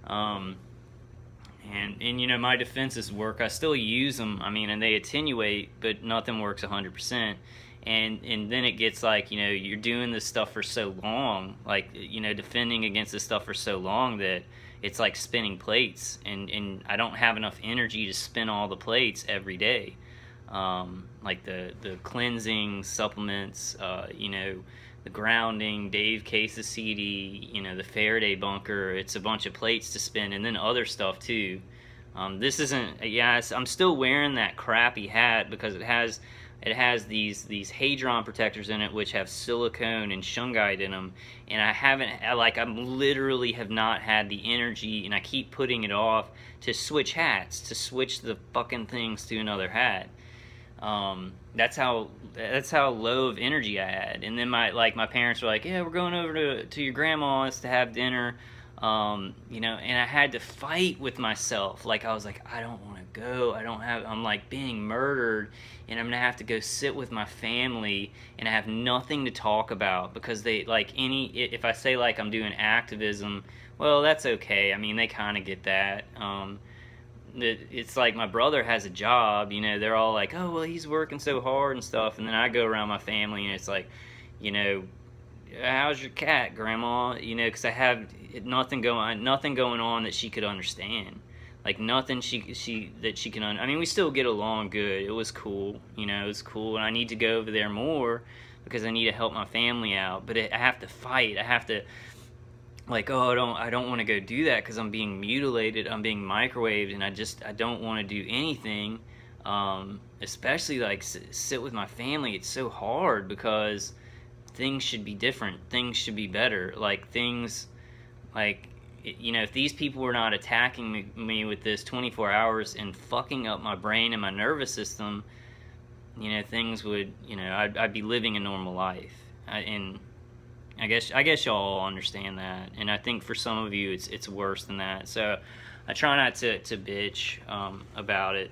Um, and you know, my defenses work. I still use them. I mean, and they attenuate, but nothing works 100%. And then it gets like, you know, you're doing this stuff for so long, like, you know, defending against this stuff for so long that it's like spinning plates, and I don't have enough energy to spin all the plates every day. Like the cleansing supplements, you know, the grounding, Dave Case's CD, you know, the Faraday bunker. It's a bunch of plates to spin, and then other stuff too. This isn't. Yeah, I'm still wearing that crappy hat because it has these hadron protectors in it, which have silicone and shungite in them, and I literally have not had the energy, and I keep putting it off to switch hats, to switch the fucking things to another hat. That's how low of energy I had. And then my parents were like, yeah, we're going over to your grandma's to have dinner. You know, and I had to fight with myself. Like, I was like, I don't want to go. I'm like being murdered, and I'm gonna have to go sit with my family, and I have nothing to talk about because they like if I say like I'm doing activism, well, that's okay. I mean, they kind of get that. It's like my brother has a job, you know, they're all like, oh, well, he's working so hard and stuff. And then I go around my family and it's like, you know, how's your cat, grandma? You know, because I have nothing going on that she could understand. Like nothing that she can. I mean, we still get along good. It was cool, you know. It was cool, and I need to go over there more because I need to help my family out. But I have to fight. I have to like, oh, I don't want to go do that because I'm being mutilated, I'm being microwaved, and I don't want to do anything. Especially like sit with my family. It's so hard because things should be different, things should be better, like things like, you know, if these people were not attacking me with this 24 hours and fucking up my brain and my nervous system, you know, things would, you know, I'd be living a normal life. And I guess y'all understand that, and I think for some of you it's worse than that. So I try not to bitch about it.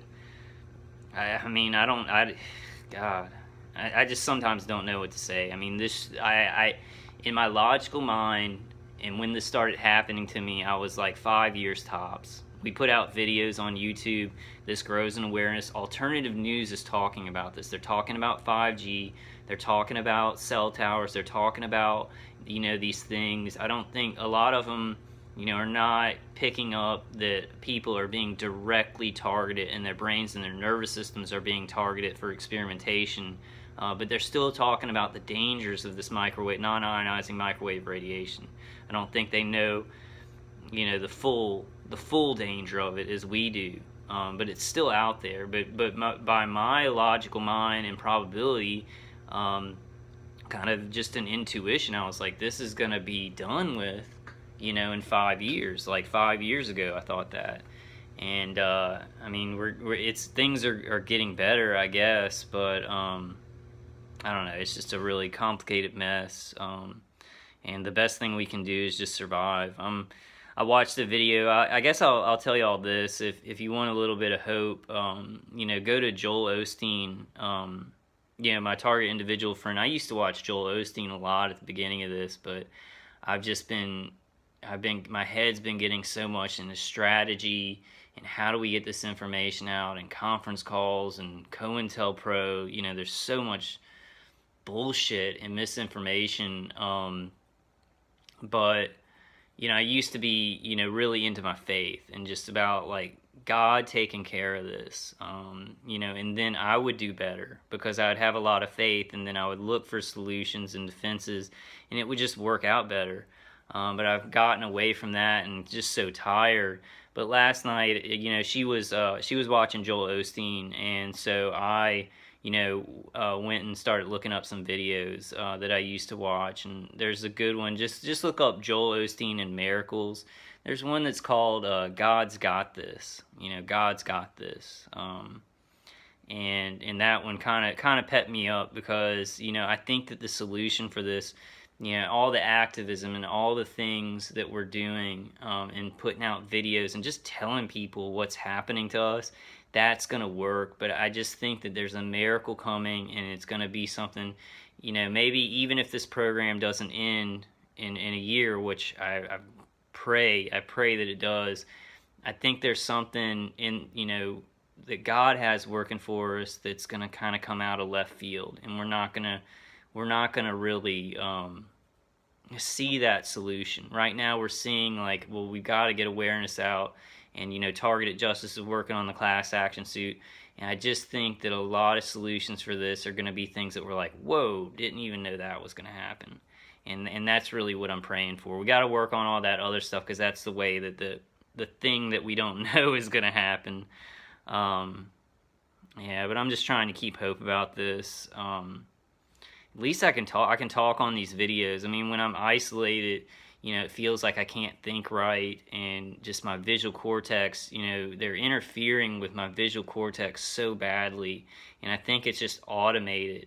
I mean, God, I just sometimes don't know what to say. I mean, in my logical mind, and when this started happening to me, I was like 5 years tops. We put out videos on YouTube. This grows in awareness. Alternative news is talking about this. They're talking about 5G. They're talking about cell towers. They're talking about, you know, these things. I don't think a lot of them, you know, are not picking up that people are being directly targeted, and their brains and their nervous systems are being targeted for experimentation. But they're still talking about the dangers of this non-ionizing microwave radiation. I don't think they know, you know, the full danger of it as we do. But it's still out there. By my logical mind and probability, kind of just an intuition, I was like, this is gonna be done with, you know, in 5 years. Like 5 years ago, I thought that. And I mean, things are getting better, I guess, but I don't know. It's just a really complicated mess. And the best thing we can do is just survive. I watched the video. I guess I'll tell you all this. If you want a little bit of hope, you know, go to Joel Osteen. You know, my target individual friend. I used to watch Joel Osteen a lot at the beginning of this, but my head's been getting so much into strategy and how do we get this information out, and conference calls and COINTELPRO. You know, there's so much bullshit and misinformation. But you know, I used to be, you know, really into my faith and just about like God taking care of this, you know, and then I would do better because I would have a lot of faith, and then I would look for solutions and defenses, and it would just work out better. But I've gotten away from that and just so tired. But last night, you know, she was watching Joel Osteen, and so I, you know, went and started looking up some videos that I used to watch, and there's a good one. Just look up Joel Osteen and miracles. There's one that's called God's Got This. You know, God's Got This. And that one kind of pepped me up because, you know, I think that the solution for this, you know, all the activism and all the things that we're doing, and putting out videos and just telling people what's happening to us, that's going to work. But I just think that there's a miracle coming, and it's going to be something, you know, maybe even if this program doesn't end in a year, which I'm I pray that it does. I think there's something in, that God has working for us that's going to kind of come out of left field, and we're not going to really see that solution. Right now we're seeing like, well, we've got to get awareness out, and targeted justice is working on the class action suit, and I just think that a lot of solutions for this are going to be things that we're like, whoa, didn't even know that was going to happen. And that's really what I'm praying for. We got to work on all that other stuff, because that's the way that the thing that we don't know is going to happen. Yeah, but I'm just trying to keep hope about this. At least I can talk. I can talk on these videos. I mean, when I'm isolated, it feels like I can't think right, and just my visual cortex, they're interfering with my visual cortex so badly, and I think it's just automated.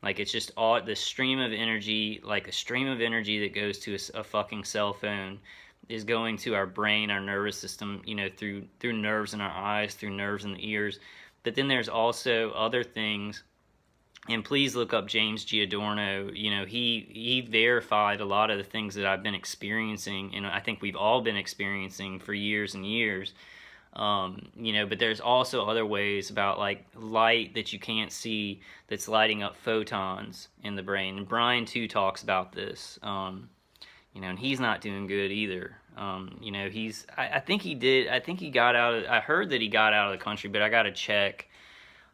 Like, it's just all the stream of energy, like a stream of energy that goes to a fucking cell phone is going to our brain, our nervous system, through nerves in our eyes, through nerves in the ears. But then there's also other things. And please look up James Giordano. He verified a lot of the things that I've been experiencing, and I think we've all been experiencing for years and years. But there's also other ways about like light that you can't see that's lighting up photons in the brain. And Brian too talks about this. And he's not doing good either. I think he got out of, I heard that he got out of the country, but I got to check.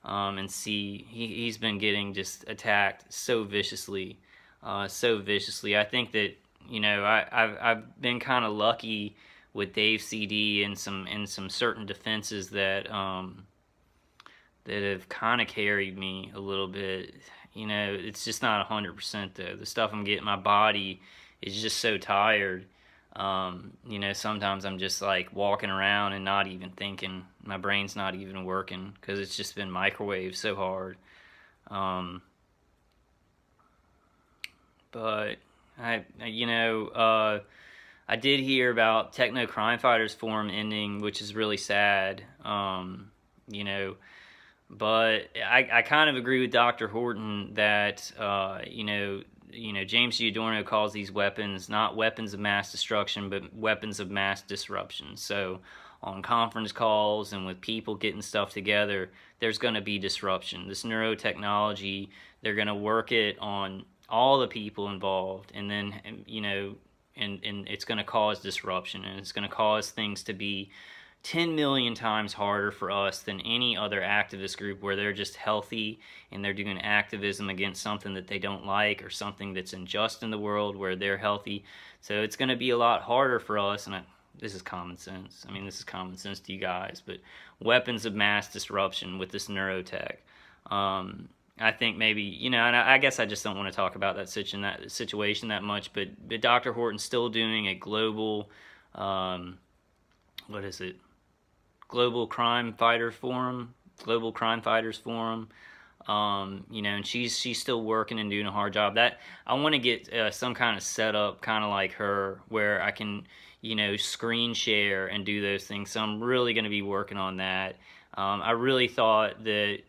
And see, he's been getting just attacked so viciously. I think that I've been kind of lucky with Dave CD and some certain defenses that that have kind of carried me a little bit. It's just not 100% though. The stuff I'm getting, my body is just so tired. Sometimes I'm just like walking around and not even thinking. My brain's not even working because it's just been microwaved so hard. But I did hear about Techno Crime Fighters Forum ending, which is really sad. But I kind of agree with Dr. Horton that James Giordano calls these weapons not weapons of mass destruction, but weapons of mass disruption. So on conference calls and with people getting stuff together, there's going to be disruption. This neuro-technology, they're going to work it on all the people involved, and then and it's going to cause disruption, and it's going to cause things to be 10 million times harder for us than any other activist group where they're just healthy and they're doing activism against something that they don't like or something that's unjust in the world where they're healthy. So it's going to be a lot harder for us, and this is common sense. I mean, this is common sense to you guys, but weapons of mass disruption with this neurotech. I think maybe, and I guess I just don't want to talk about that situation that much, but Dr. Horton's still doing a global, what is it? Global Crime Fighters Forum, and she's still working and doing a hard job. That I want to get some kind of setup, kind of like her, where I can, screen share and do those things. So I'm really going to be working on that. I really thought that,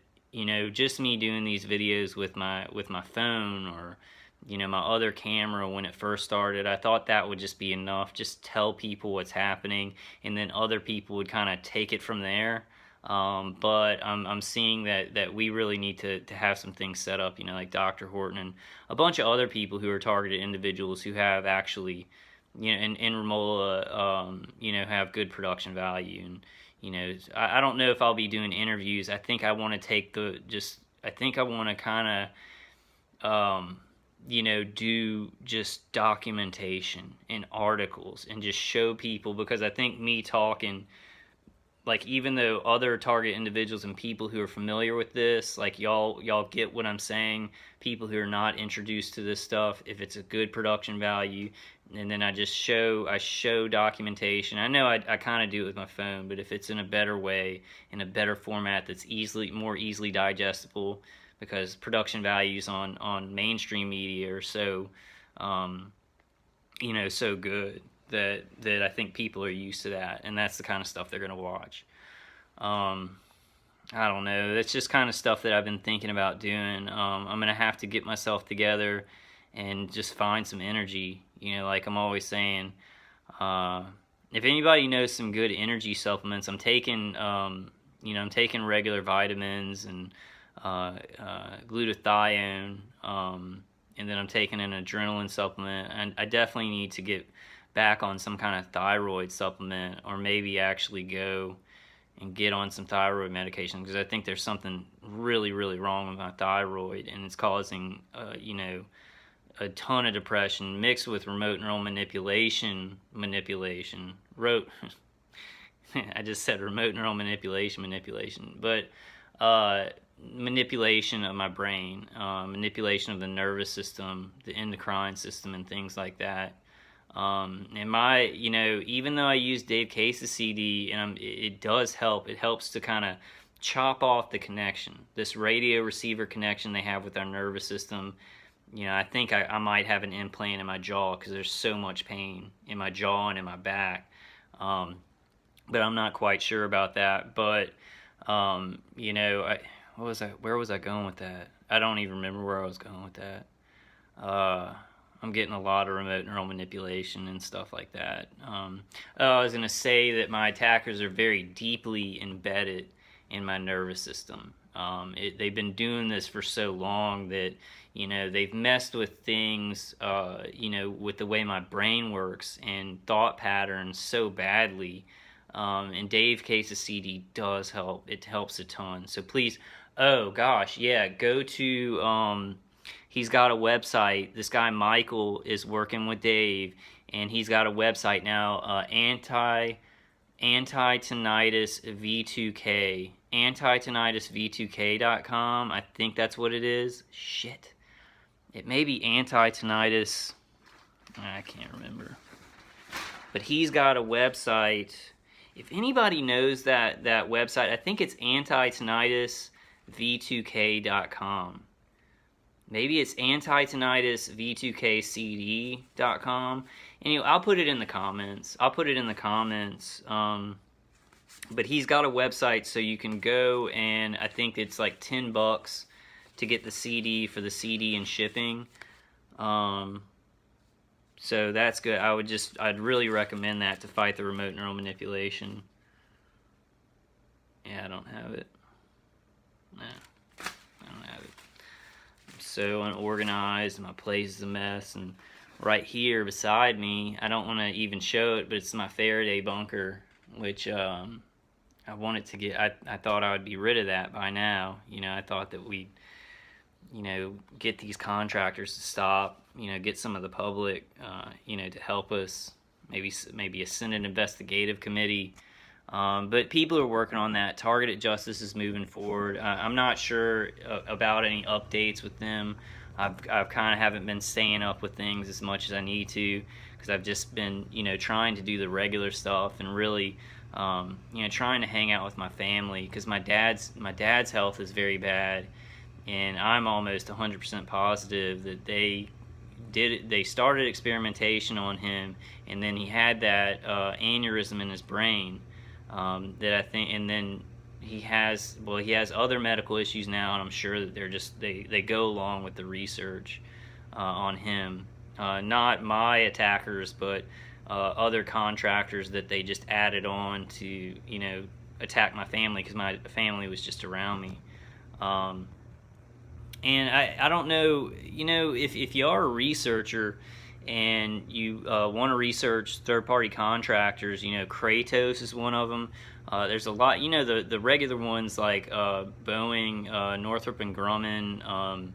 just me doing these videos with my phone or, my other camera when it first started, I thought that would just be enough. Just tell people what's happening, and then other people would kind of take it from there. But I'm seeing that we really need to have some things set up, like Dr. Horton and a bunch of other people who are targeted individuals who have actually, in Ramola, have good production value. And, I don't know if I'll be doing interviews. I think I want to kind of, do just documentation and articles and just show people, because I think me talking, like, even though other target individuals and people who are familiar with this, like, y'all get what I'm saying, people who are not introduced to this stuff, if it's a good production value, and then I show documentation. I know I kind of do it with my phone, but if it's in a better way, in a better format that's more easily digestible, because production values on mainstream media are so, so good that I think people are used to that, and that's the kind of stuff they're going to watch. I don't know. That's just kind of stuff that I've been thinking about doing. I'm going to have to get myself together and just find some energy, like I'm always saying. Uh, if anybody knows some good energy supplements, I'm taking I'm taking regular vitamins and glutathione, and then I'm taking an adrenaline supplement, and I definitely need to get back on some kind of thyroid supplement, or maybe actually go and get on some thyroid medication, because I think there's something really, really wrong with my thyroid, and it's causing, a ton of depression mixed with remote neural manipulation. I just said remote neural manipulation, but uh, manipulation of my brain, manipulation of the nervous system, the endocrine system, and things like that. And even though I use Dave Case's CD, and it does help. It helps to kind of chop off the connection, this radio receiver connection they have with our nervous system. I think I might have an implant in my jaw because there's so much pain in my jaw and in my back. But I'm not quite sure about that. But where was I going with that? I don't even remember where I was going with that. I'm getting a lot of remote neural manipulation and stuff like that. I was going to say that my attackers are very deeply embedded in my nervous system. They've been doing this for so long that, they've messed with things, with the way my brain works and thought patterns so badly. And Dave Case's CD does help. It helps a ton. So please, oh gosh, yeah, go to... he's got a website. This guy Michael is working with Dave, and he's got a website now, anti-tinnitus V2K, anti-tinnitusv2k.com. I think that's what it is. Shit. It may be anti-tinnitus. I can't remember. But he's got a website. If anybody knows that website, I think it's anti-tinnitusv2k.com. Maybe it's anti-tinnitusv2kcd.com. Anyway, I'll put it in the comments. But he's got a website, so you can go, and I think it's like $10 to get the CD for the CD and shipping. So that's good. I'd really recommend that to fight the remote neural manipulation. Yeah, I don't have it. No, I don't have it. I'm so unorganized, my place is a mess, and right here beside me, I don't want to even show it, but it's my Faraday bunker, which I wanted to get. I thought I would be rid of that by now. I thought that we'd get these contractors to stop, get some of the public, to help us, maybe a Senate investigative committee. But people are working on that. Targeted Justice is moving forward. I'm not sure about any updates with them. I've kind of haven't been staying up with things as much as I need to, because I've just been, trying to do the regular stuff and really, trying to hang out with my family, because my dad's health is very bad. And I'm almost 100% positive that they started experimentation on him, and then he had that aneurysm in his brain, that I think, and then he has other medical issues now, and I'm sure that they go along with the research on him. Not my attackers, but other contractors that they just added on to, attack my family, because my family was just around me. And I don't know, if you are a researcher and you want to research third-party contractors, Kratos is one of them. There's a lot, the regular ones like Boeing, Northrop and Grumman,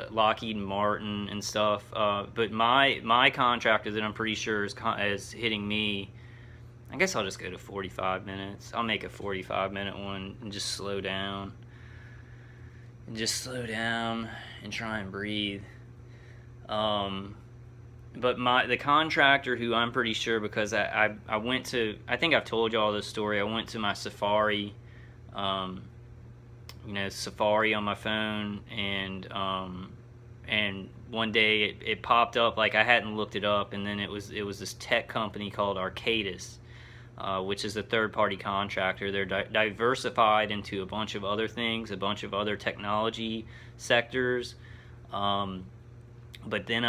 Lockheed Martin and stuff. But my contractor that I'm pretty sure is hitting me, I guess I'll just go to 45 minutes. I'll make a 45-minute one and just slow down. And try and breathe. But the contractor who I'm pretty sure, because I went to, I think I've told y'all this story, I went to my Safari, Safari on my phone, and one day it popped up, like I hadn't looked it up, and then it was this tech company called Arcadis, which is a third-party contractor. They're diversified into a bunch of other things, a bunch of other technology sectors. But then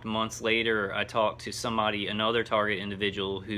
months later, I talked to somebody, another target individual who